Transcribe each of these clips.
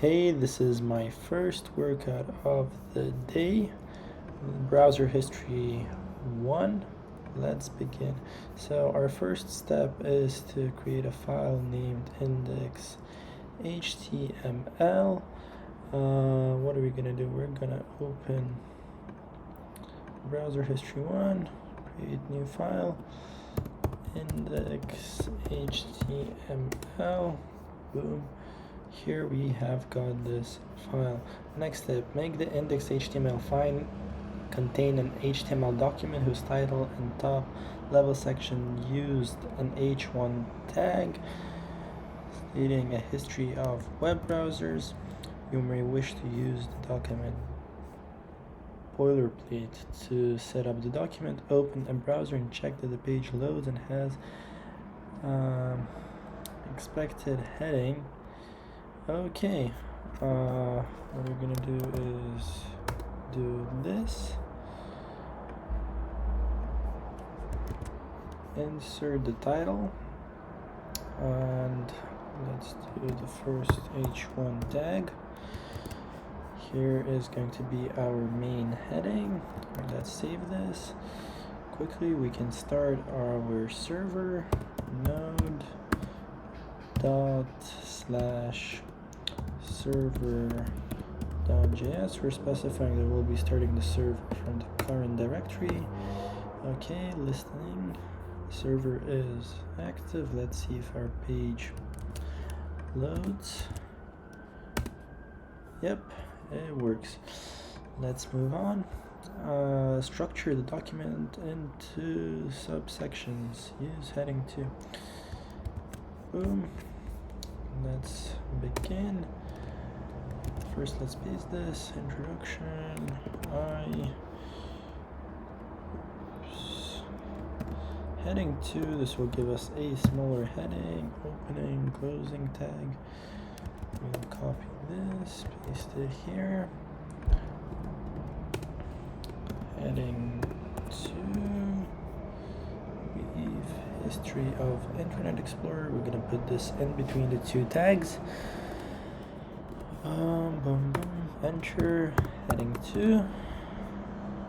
Hey, this is my first workout of the day, browser history 1. Let's begin. So our first step is to create a file named index.html. What are we gonna do? We're gonna open browserHistory1, create new file, index.html, boom. Here we have got this file. Next step, make the index.html file contain an HTML document whose title and top level section used an h1 tag stating a history of web browsers. You may wish to use the document boilerplate. To set up the document, open a browser and check that the page loads and has expected heading. Okay, what we're gonna do is do this, insert the title, and let's do the first h1 tag. Here is going to be our main heading. Let's save this. Quickly we can start our server node./server.js. We're specifying that we'll be starting the server from the current directory. Okay, listening. Server is active. Let's see if our page loads. Yep, it works. Let's move on. Structure the document into subsections. Use heading 2. Boom. Let's begin. First, let's paste this. Introduction. Heading 2. This will give us a smaller heading. Opening, closing tag. We'll copy this, paste it here. Heading 2. History of Internet Explorer. We're gonna put this in between the two tags. Boom, boom. Enter. Heading 2.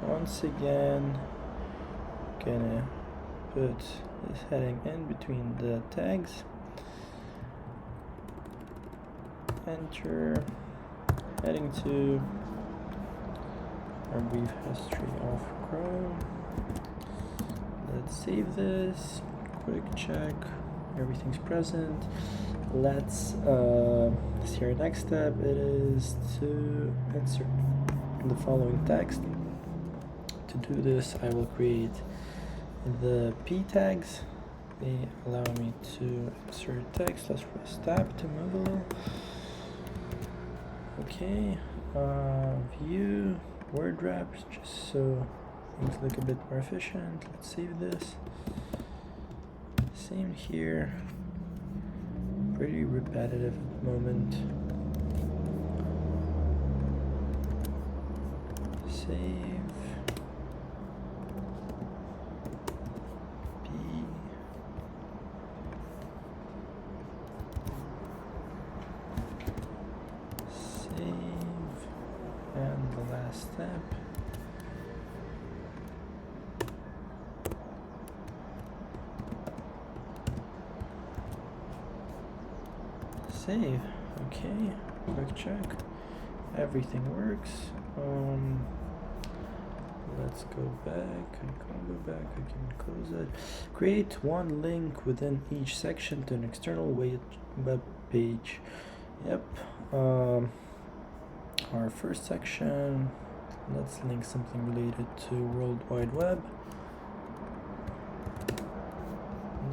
Once again, gonna put this heading in between the tags. Enter. Heading 2. Our brief history of Chrome. Let's save this. Quick check, everything's present. Let's see our next step. It is to insert the following text. To do this, I will create the p tags. They allow me to insert text. Let's press tab to move a little. Okay, view word wraps, just so things look a bit more efficient. Let's save this. Same here. Pretty repetitive at the moment. Save. P. Save. And the last step. Save. Okay, quick check. Everything works. Let's go back. I can't go back. I can close it. Create one link within each section to an external web page. Yep. Our first section. Let's link something related to World Wide Web.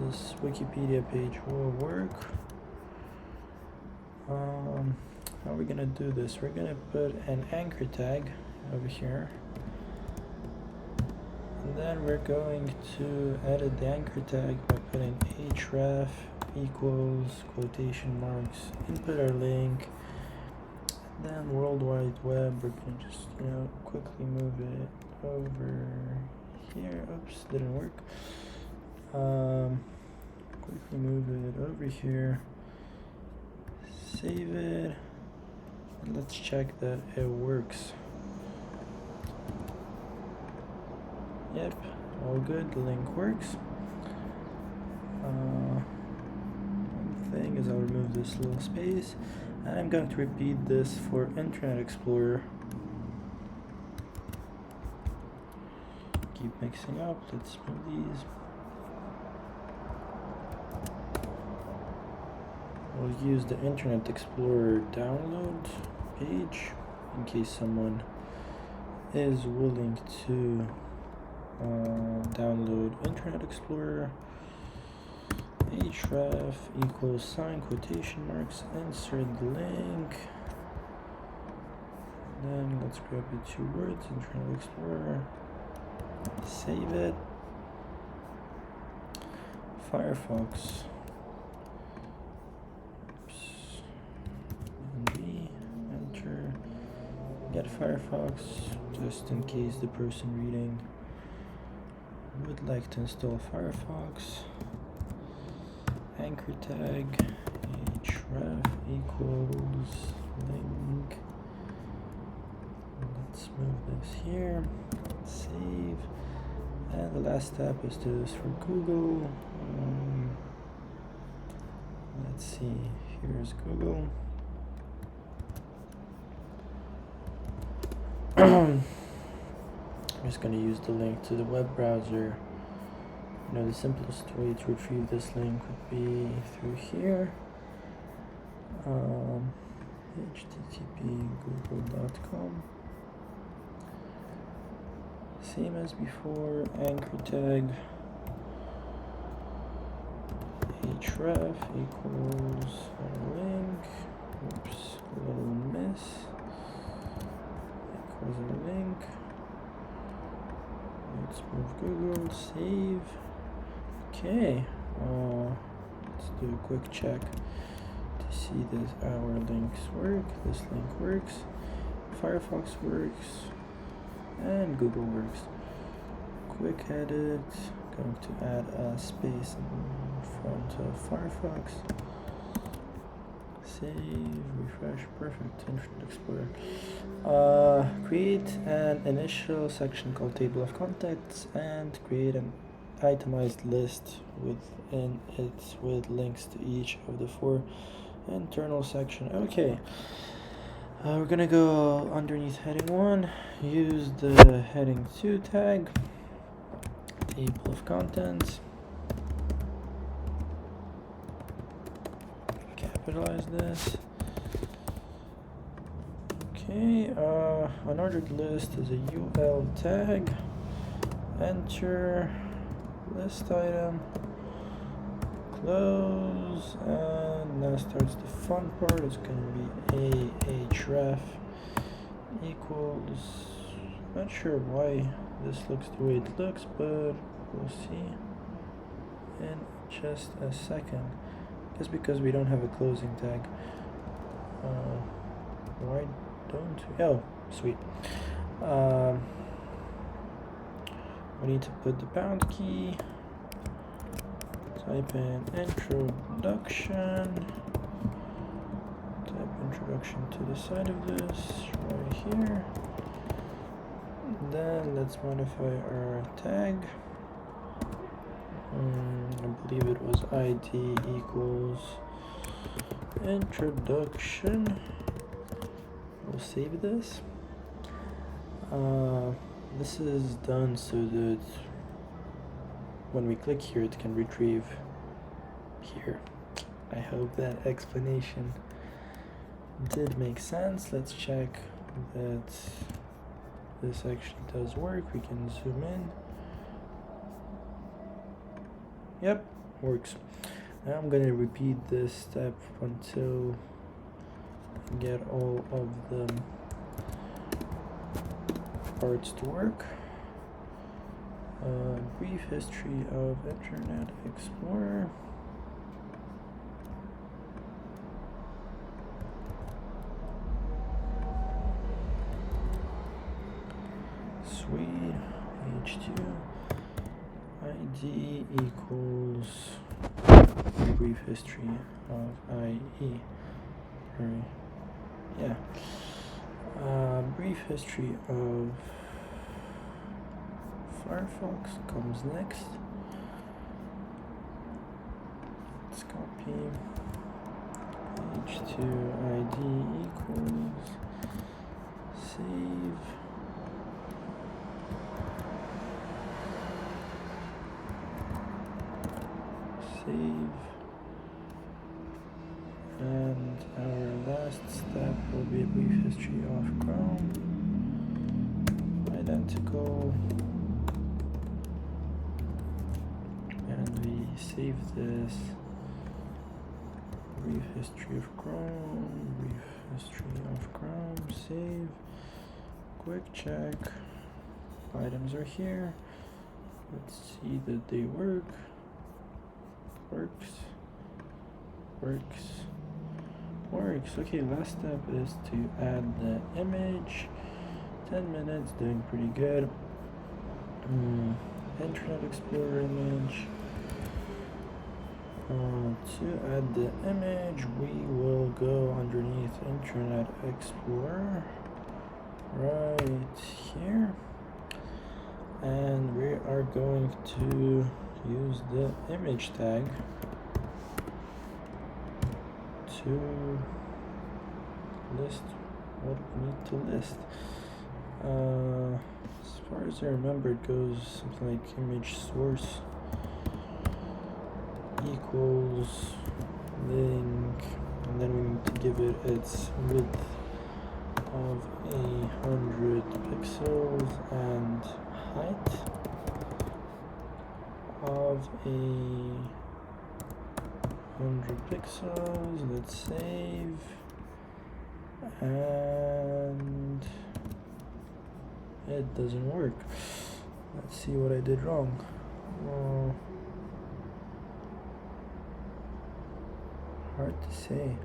This Wikipedia page will work. How are we gonna do this? We're gonna put an anchor tag over here, and then we're going to edit the anchor tag by putting href equals quotation marks, input our link, and then World Wide Web. We're gonna just quickly move it over here. Oops, didn't work. Quickly move it over here. Save it. And let's check that it works. Yep, all good, the link works. One thing is I'll remove this little space, and I'm going to repeat this for Internet Explorer. Keep mixing up, let's move these. We'll use the Internet Explorer download page in case someone is willing to download Internet Explorer. href equals sign quotation marks, insert the link. Then let's grab the two words, Internet Explorer, save it. Firefox. Oops. Enter. Get Firefox, just in case the person reading would like to install Firefox. Anchor tag href equals link. Let's move this here, save, and the last step is to do this for Google. Let's see, here's Google. I'm just going to use the link to the web browser. You know, the simplest way to retrieve this link would be through here. http google.com. Same as before, anchor tag href equals a link. Oops, a little miss. Equals a link. Let's move Google, save. Okay, let's do a quick check to see that our links work. This link works, Firefox works, and Google works. Quick edit, going to add a space in front of Firefox. Save, refresh, perfect, Internet Explorer. Create an initial section called Table of Contents and create an itemized list within it with links to each of the 4 internal sections. Okay, we're gonna go underneath heading 1, use the heading 2 tag, Table of Contents, capitalize this. Okay, unordered list is a UL tag, enter, list item, close, and now starts the fun part. It's going to be href equals, not sure why this looks the way it looks, but we'll see in just a second. Just because we don't have a closing tag. Why don't we? Oh, sweet. We need to put the pound key, type in introduction, type introduction to the side of this right here. Then let's modify our tag. I believe it was ID equals introduction. We'll save this. This is done so that when we click here it can retrieve here. I hope that explanation did make sense. Let's check that this actually does work. We can zoom in. Yep, works. Now I'm going to repeat this step until I get all of the parts to work. Brief history of Internet Explorer. Sweet. H2 ID equals brief history of IE. yeah. Brief history of Firefox comes next. Let's copy h2 id equals save. And our last step will be a brief history of Chrome. Identical. And we save this. Brief history of Chrome. Brief history of Chrome. Save. Quick check. Items are here. Let's see that they work. Works. Okay, last step is to add the image. 10 minutes, doing pretty good. Internet Explorer image. To add the image, we will go underneath Internet Explorer right here, and we are going to use the image tag to list what we need to list. As far as I remember, it goes something like image source equals link, and then we need to give it its width of 100 pixels and height of 100 pixels. Let's save, and it doesn't work. Let's see what I did wrong. Hard to say.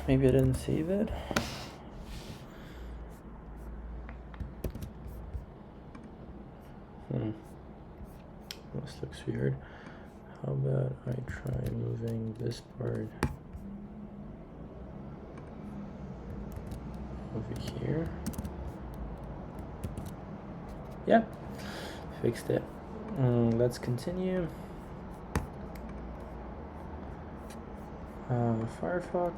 Maybe I didn't save it. This looks weird. How about I try moving this part over here? Yep, fixed it. Let's continue. Firefox.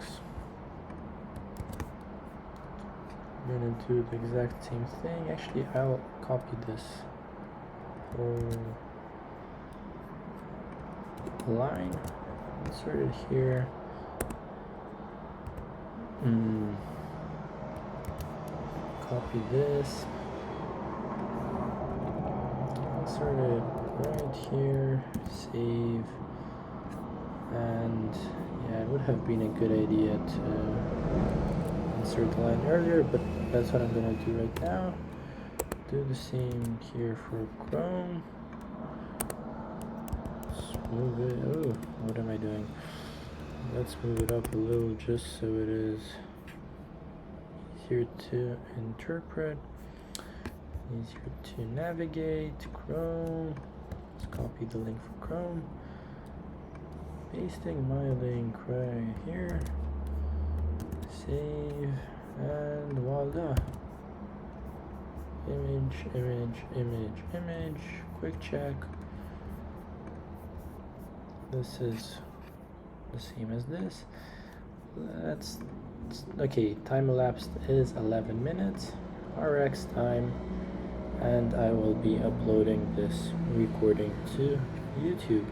I'm gonna do the exact same thing. Actually, I'll copy this whole line, insert it here. Copy this, insert it right here, save, and yeah, it would have been a good idea to insert the line earlier, but that's what I'm going to do right now. Do the same here for Chrome. Let's move it. Oh, what am I doing? Let's move it up a little just so it is easier to interpret, easier to navigate. Chrome. Let's copy the link for Chrome. Pasting my link right here. Save, and voila. Image. Quick check. This is the same as this. Okay, time elapsed is 11 minutes. RX time, and I will be uploading this recording to YouTube.